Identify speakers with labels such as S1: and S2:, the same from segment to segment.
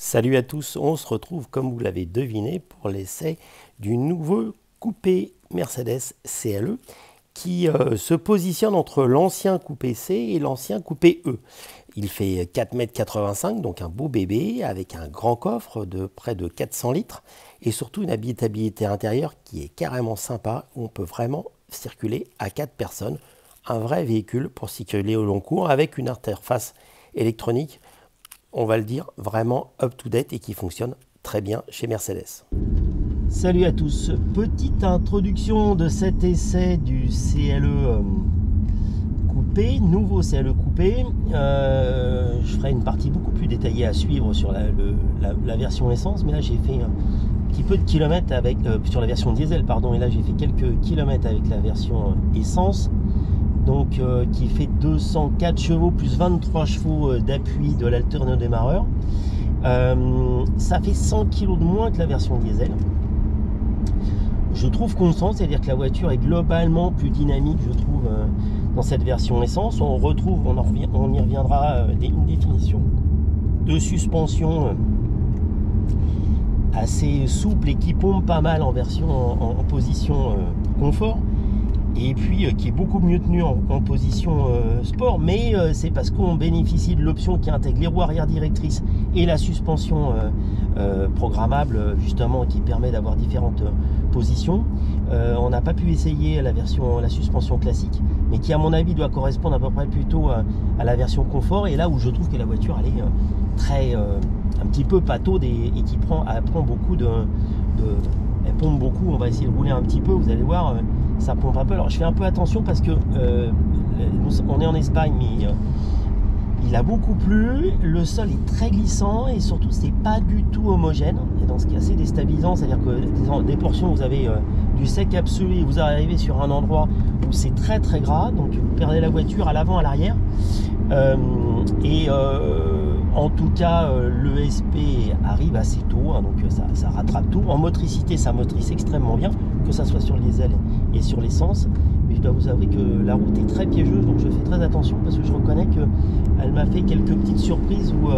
S1: Salut à tous, on se retrouve comme vous l'avez deviné pour l'essai du nouveau coupé Mercedes CLE qui se positionne entre l'ancien coupé C et l'ancien coupé E. Il fait 4,85 m, donc un beau bébé avec un grand coffre de près de 400 litres et surtout une habitabilité intérieure qui est carrément sympa où on peut vraiment circuler à 4 personnes. Un vrai véhicule pour circuler au long cours avec une interface électronique, on va le dire, vraiment up-to-date et qui fonctionne très bien chez Mercedes.
S2: Salut à tous, petite introduction de cet essai du CLE coupé, nouveau CLE coupé. Je ferai une partie beaucoup plus détaillée à suivre sur la version essence, mais là j'ai fait un petit peu de kilomètres avec, sur la version diesel, pardon, et là j'ai fait quelques kilomètres avec la version essence. Donc qui fait 204 chevaux plus 23 chevaux d'appui de l'alternodémarreur. Ça fait 100 kg de moins que la version diesel. Je trouve qu'on sent, c'est-à-dire que la voiture est globalement plus dynamique, je trouve, dans cette version essence. On retrouve, on y reviendra, une définition de suspension assez souple et qui pompe pas mal en version en position confort. Et puis qui est beaucoup mieux tenu en position sport, mais c'est parce qu'on bénéficie de l'option qui intègre les roues arrière directrices et la suspension programmable, justement, qui permet d'avoir différentes positions. On n'a pas pu essayer la suspension classique, mais qui à mon avis doit correspondre à peu près plutôt à la version confort, et là où je trouve que la voiture elle est très un petit peu pataude et qui elle prend beaucoup elle pompe beaucoup. On va essayer de rouler un petit peu, vous allez voir, ça pompe un peu. Alors je fais un peu attention parce que on est en Espagne, mais il a beaucoup plu, le sol est très glissant et surtout c'est pas du tout homogène, et donc ce qui est assez déstabilisant, c'est-à-dire que des portions vous avez du sec absolu et vous arrivez sur un endroit où c'est très très gras, donc vous perdez la voiture à l'avant, à l'arrière, en tout cas l'ESP arrive assez tôt, hein, donc ça rattrape tout. En motricité, ça motrice extrêmement bien, que ça soit sur le diesel et sur l'essence. Mais je dois vous avouer que la route est très piégeuse, donc je fais très attention parce que je reconnais qu'elle m'a fait quelques petites surprises où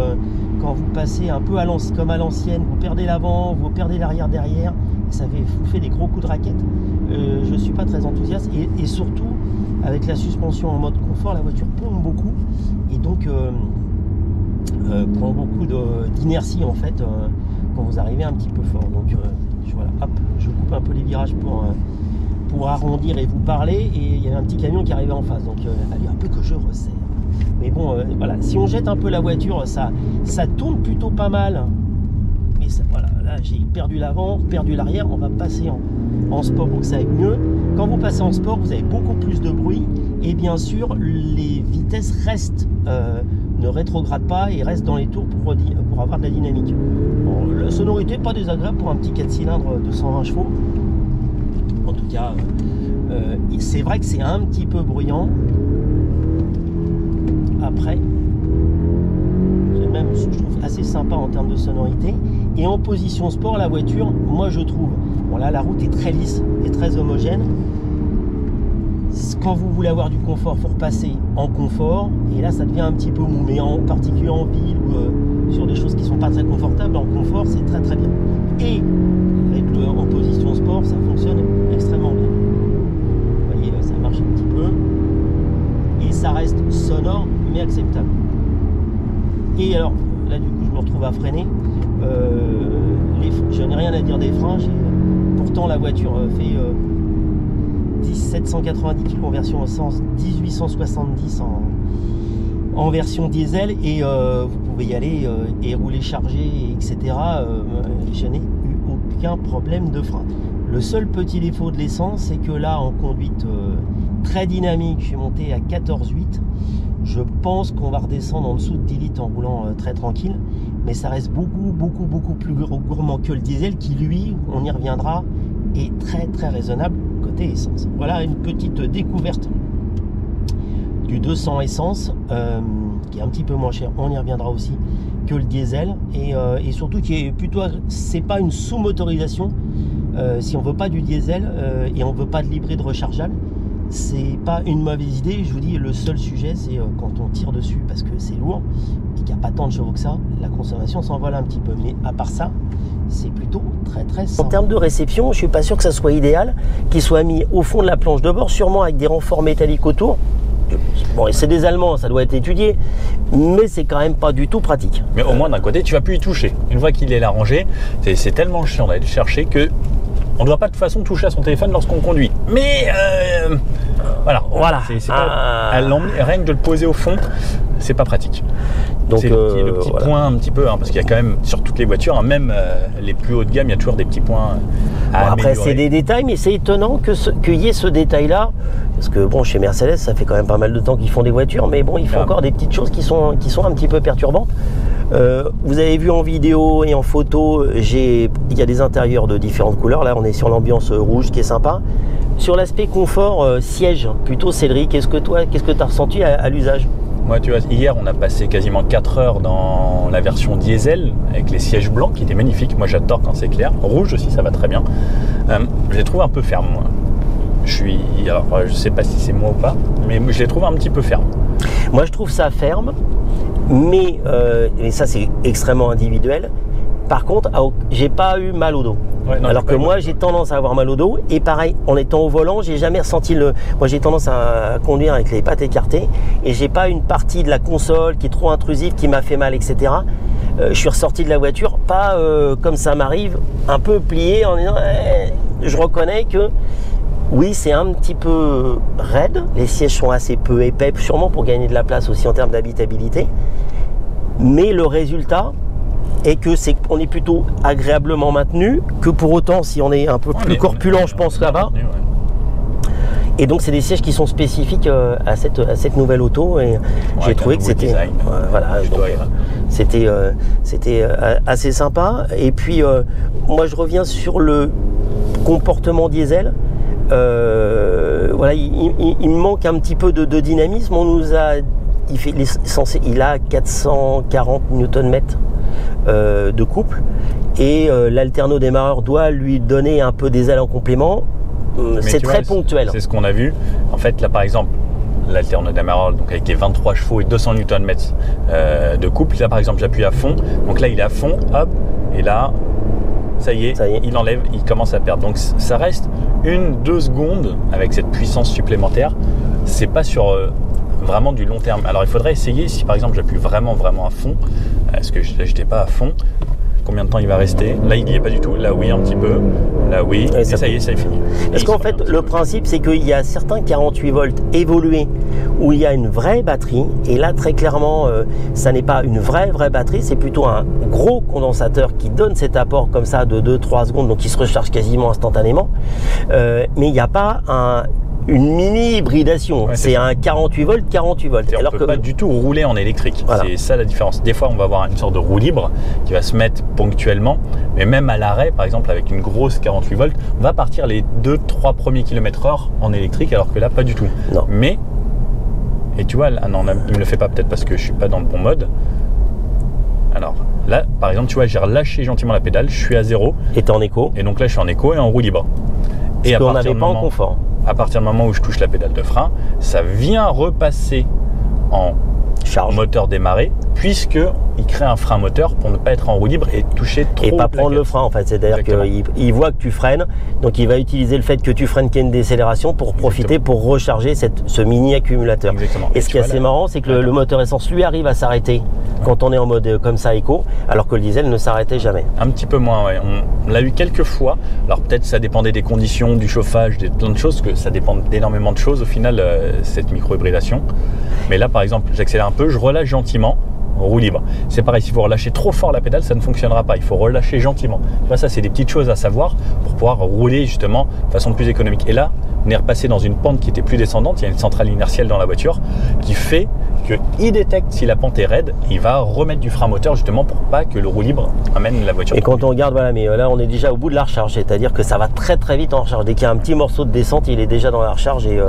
S2: quand vous passez un peu comme à l'ancienne, vous perdez l'avant, vous perdez l'arrière derrière, et ça vous fait des gros coups de raquette. Je ne suis pas très enthousiaste, et surtout avec la suspension en mode confort, la voiture pompe beaucoup et donc prend beaucoup d'inertie en fait quand vous arrivez un petit peu fort. Donc voilà, hop, je coupe un peu les virages pour arrondir et vous parler, et il y avait un petit camion qui arrivait en face, donc il a fallu un peu que je resserre. Mais bon, voilà, si on jette un peu la voiture, ça tourne plutôt pas mal. Mais ça, voilà, là j'ai perdu l'avant, perdu l'arrière. On va passer en sport pour que ça aille mieux. Quand vous passez en sport, vous avez beaucoup plus de bruit, et bien sûr les vitesses restent, ne rétrogradent pas et restent dans les tours pour avoir de la dynamique. Bon, la sonorité pas désagréable pour un petit 4 cylindres de 120 chevaux. En tout cas, c'est vrai que c'est un petit peu bruyant. Après, même, je trouve assez sympa en termes de sonorité. Et en position sport, la voiture, moi je trouve, bon là la route est très lisse et très homogène. Quand vous voulez avoir du confort, il faut repasser en confort, et là ça devient un petit peu mou, mais en particulier en ville ou sur des choses qui ne sont pas très confortables, en confort c'est très très bien. Et avec en position sport, ça fonctionne extrêmement bien. Vous voyez, ça marche un petit peu et ça reste sonore mais acceptable. Et alors là du coup je me retrouve à freiner. Je n'ai rien à dire des freins, pourtant la voiture fait 1790 kg en version essence, 1870 en version diesel, et vous pouvez y aller et rouler chargé, etc. Je n'ai eu aucun problème de frein. Le seul petit défaut de l'essence, c'est que là en conduite très dynamique, je suis monté à 14,8. Je pense qu'on va redescendre en dessous de 10 litres en roulant très tranquille, mais ça reste beaucoup plus gourmand que le diesel qui, lui, on y reviendra, est très très raisonnable côté essence. Voilà une petite découverte du 200 essence, qui est un petit peu moins cher, on y reviendra aussi, que le diesel, et surtout qui est plutôt, c'est pas une sous-motorisation. Si on veut pas du diesel et on veut pas de l'hybride rechargeable, c'est pas une mauvaise idée. Je vous dis, le seul sujet c'est quand on tire dessus parce que c'est lourd, et qu'il n'y a pas tant de chevaux que ça, la consommation s'envole un petit peu. Mais à part ça, c'est plutôt très simple. En termes de réception, je ne suis pas sûr que ça soit idéal qu'il soit mis au fond de la planche de bord, sûrement avec des renforts métalliques autour. Bon, c'est des Allemands, ça doit être étudié, mais c'est quand même pas du tout pratique.
S3: Mais au moins d'un côté, tu vas plus y toucher. Une fois qu'il est là rangé, c'est tellement chiant d'aller le chercher que on ne doit pas de toute façon toucher à son téléphone lorsqu'on conduit. Mais voilà. C'est pas, rien que de le poser au fond, c'est pas pratique. Donc c'est le petit point un petit peu, parce qu'il y a quand même sur toutes les voitures, même les plus haut de gamme, il y a toujours des petits points à améliorer.
S2: Après c'est des détails, mais c'est étonnant qu'il y ait ce détail-là, parce que bon, chez Mercedes, ça fait quand même pas mal de temps qu'ils font des voitures, mais bon, ils font encore des petites choses qui sont un petit peu perturbantes. Vous avez vu en vidéo et en photo, il y a des intérieurs de différentes couleurs. Là, on est sur l'ambiance rouge qui est sympa. Sur l'aspect confort, siège, plutôt Cédric, qu'est-ce que tu as ressenti à l'usage?
S3: Moi, tu vois, hier, on a passé quasiment 4 heures dans la version diesel avec les sièges blancs qui étaient magnifiques. Moi, j'adore quand c'est clair. Rouge aussi, ça va très bien. Je les trouve un peu fermes, moi. Alors, je sais pas si c'est moi ou pas, mais je les trouve un petit peu fermes.
S2: Moi, je trouve ça ferme, mais ça, c'est extrêmement individuel. Par contre, j'ai pas eu mal au dos. Ouais, non, alors que moi, j'ai tendance à avoir mal au dos. Et pareil, en étant au volant, j'ai jamais ressenti Moi, j'ai tendance à conduire avec les pattes écartées. Et j'ai pas une partie de la console qui est trop intrusive, qui m'a fait mal, etc. Je suis ressorti de la voiture, pas comme ça m'arrive, un peu plié en disant je reconnais que oui, c'est un petit peu raide. Les sièges sont assez peu épais, sûrement pour gagner de la place aussi en termes d'habitabilité. Mais le résultat est qu'on est plutôt agréablement maintenu, que pour autant, si on est un peu plus corpulent, je pense là-bas. Ouais. Et donc, c'est des sièges qui sont spécifiques à cette nouvelle auto. Et j'ai trouvé que c'était c'était assez sympa. Et puis, moi, je reviens sur le comportement diesel. Il me manque un petit peu de dynamisme. On nous a, il a 440 Nm de couple et l'alterno démarreur doit lui donner un peu des ailes en complément. C'est très ponctuel.
S3: C'est ce qu'on a vu. En fait, là par exemple, l'alterno démarreur, donc avec les 23 chevaux et 200 Nm de couple, là par exemple, j'appuie à fond. Donc là, il est à fond, hop, et là, ça y est, il enlève, il commence à perdre. Donc ça reste 1-2 secondes avec cette puissance supplémentaire. C'est pas sur vraiment du long terme. Alors il faudrait essayer, si par exemple j'appuie vraiment à fond, est-ce que j'étais pas à fond, combien de temps il va rester? Là il n'y est pas du tout, là oui un petit peu, là oui, et ça y est, ça est fini.
S2: Parce qu'en fait le principe c'est qu'il y a certains 48 volts évolués où il y a une vraie batterie, et là très clairement ça n'est pas une vraie batterie, c'est plutôt un gros condensateur qui donne cet apport comme ça de 2-3 secondes, donc il se recharge quasiment instantanément, mais il n'y a pas une mini hybridation, c'est un 48 volts.
S3: Alors on peut pas du tout rouler en électrique, voilà. C'est ça la différence. Des fois on va avoir une sorte de roue libre qui va se mettre ponctuellement, mais même à l'arrêt par exemple avec une grosse 48 volts, on va partir les 2-3 premiers km/h en électrique, alors que là pas du tout.
S2: Non.
S3: Mais, et tu vois, là, non, il me le fait pas peut-être parce que je suis pas dans le bon mode. Alors là par exemple tu vois, j'ai relâché gentiment la pédale, je suis à 0.
S2: Et t'es en éco.
S3: Et donc là je suis en éco et en roue libre.
S2: Et qu'on n'avait pas en confort.
S3: À partir du moment où je touche la pédale de frein, ça vient repasser en moteur démarré, puisqu'il crée un frein moteur pour ne pas être en roue libre et toucher trop.
S2: Et pas prendre le frein en fait, c'est-à-dire qu'il voit que tu freines, donc il va utiliser le fait que tu freines qu'il y ait une décélération pour profiter, pour recharger ce mini accumulateur.
S3: Exactement.
S2: Et ce qui est assez marrant, c'est que le moteur essence lui arrive à s'arrêter quand on est en mode comme ça éco, alors que le diesel ne s'arrêtait jamais.
S3: Un petit peu moins, ouais. On l'a eu quelques fois. Alors peut-être ça dépendait des conditions, du chauffage, plein de choses, que ça dépend d'énormément de choses au final, cette micro-hybridation. Mais là par exemple, j'accélère un peu, je relâche gentiment, roue libre. C'est pareil, si vous relâchez trop fort la pédale, ça ne fonctionnera pas. Il faut relâcher gentiment. Tu vois, ça c'est des petites choses à savoir pour pouvoir rouler justement de façon plus économique. Et là, on est repassé dans une pente qui était plus descendante. Il y a une centrale inertielle dans la voiture qui fait qu'il détecte si la pente est raide. Il va remettre du frein moteur justement pour pas que le roue libre amène la voiture.
S2: Et quand on regarde, voilà, mais là on est déjà au bout de la recharge, c'est-à-dire que ça va très vite en recharge. Dès qu'il y a un petit morceau de descente, il est déjà dans la recharge et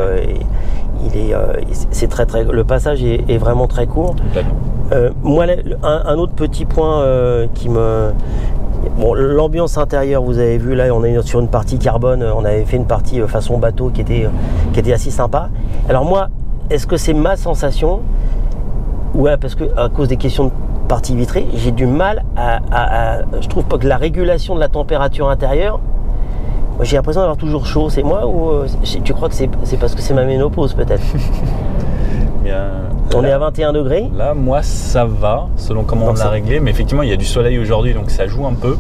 S2: c'est le passage est vraiment très court. Moi, un autre petit point qui me... Bon, l'ambiance intérieure, vous avez vu, là on est sur une partie carbone, on avait fait une partie façon bateau qui était assez sympa. Alors moi, est-ce que c'est ma sensation? Ouais, parce que à cause des questions de partie vitrée, j'ai du mal je trouve pas que la régulation de la température intérieure, j'ai l'impression d'avoir toujours chaud. C'est moi ou tu crois que c'est parce que c'est ma ménopause peut-être? On est à 21 degrés.
S3: Là, moi, ça va, selon comment on l'a réglé. Mais effectivement, il y a du soleil aujourd'hui, donc ça joue un peu.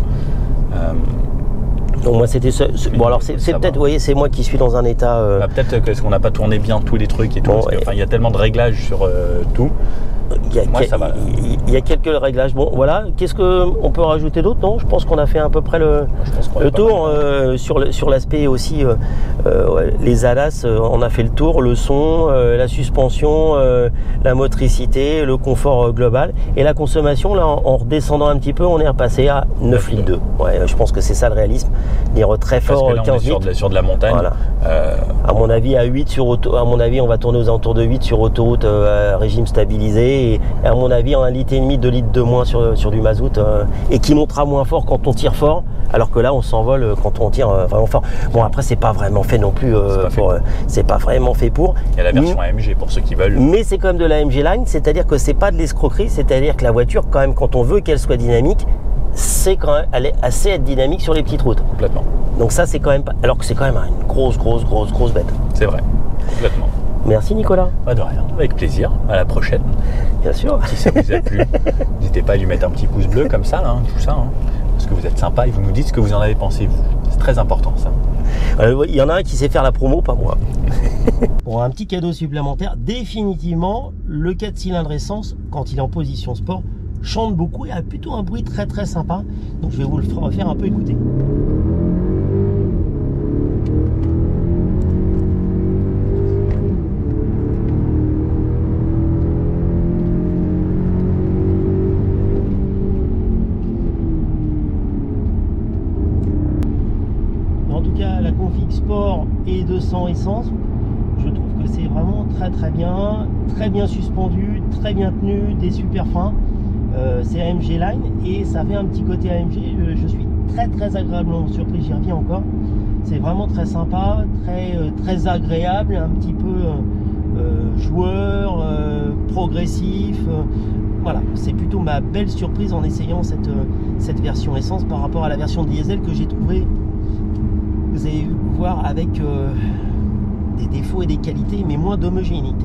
S2: Donc moi, c'était bon. Alors c'est peut-être, vous voyez, c'est moi qui suis dans un état.
S3: Peut-être parce qu'on n'a pas tourné bien tous les trucs et tout. Bon, il y a tellement de réglages sur tout.
S2: Il y a quelques réglages. Bon, voilà. Qu'est-ce qu'on peut rajouter d'autre? Non, je pense qu'on a fait à peu près le tour. Sur l'aspect aussi, les ADAS, on a fait le tour. Le son, la suspension, la motricité, le confort global. Et la consommation, là, en redescendant un petit peu, on est repassé à 9 litres 2. Ouais, je pense que c'est ça le réalisme. Dire très fort,
S3: parce que là,
S2: 15 litres.
S3: Sur de la montagne.
S2: Voilà. À mon avis, à 8 sur à mon avis, on va tourner aux alentours de 8 sur autoroute à régime stabilisé. Et à mon avis, en 1,5 litre, 2 litres de moins sur du mazout, et qui montera moins fort quand on tire fort, alors que là on s'envole quand on tire vraiment fort. Bon, après c'est pas vraiment fait non plus, c'est pas vraiment fait pour.
S3: Il y a la version AMG pour ceux qui veulent.
S2: Mais c'est quand même de la AMG Line, c'est-à-dire que c'est pas de l'escroquerie, c'est-à-dire que la voiture, quand même, quand on veut qu'elle soit dynamique, c'est quand même, elle est assez être dynamique sur les petites routes.
S3: Complètement.
S2: Donc ça c'est quand même pas, alors que c'est quand même une grosse bête.
S3: C'est vrai, complètement.
S2: Merci Nicolas.
S3: Pas de rien, avec plaisir. À la prochaine.
S2: Bien sûr.
S3: Si ça vous a plu, n'hésitez pas à lui mettre un petit pouce bleu comme ça, là, tout ça. Parce que vous êtes sympa et vous nous dites ce que vous en avez pensé, vous. C'est très important ça.
S2: Il y en a un qui sait faire la promo, pas moi. Pour un petit cadeau supplémentaire, définitivement, le 4 cylindres essence, quand il est en position sport, chante beaucoup et a plutôt un bruit très sympa. Donc je vais vous le faire un peu écouter. La config sport et 200 essence, je trouve que c'est vraiment très bien suspendu, très bien tenu, des super freins. C'est AMG Line et ça fait un petit côté AMG. Je suis très agréablement surpris, j'y reviens encore. C'est vraiment très sympa, très agréable, un petit peu joueur, progressif. Voilà, c'est plutôt ma belle surprise en essayant cette version essence par rapport à la version diesel que j'ai trouvé. Vous allez voir avec des défauts et des qualités, mais moins d'homogénéité.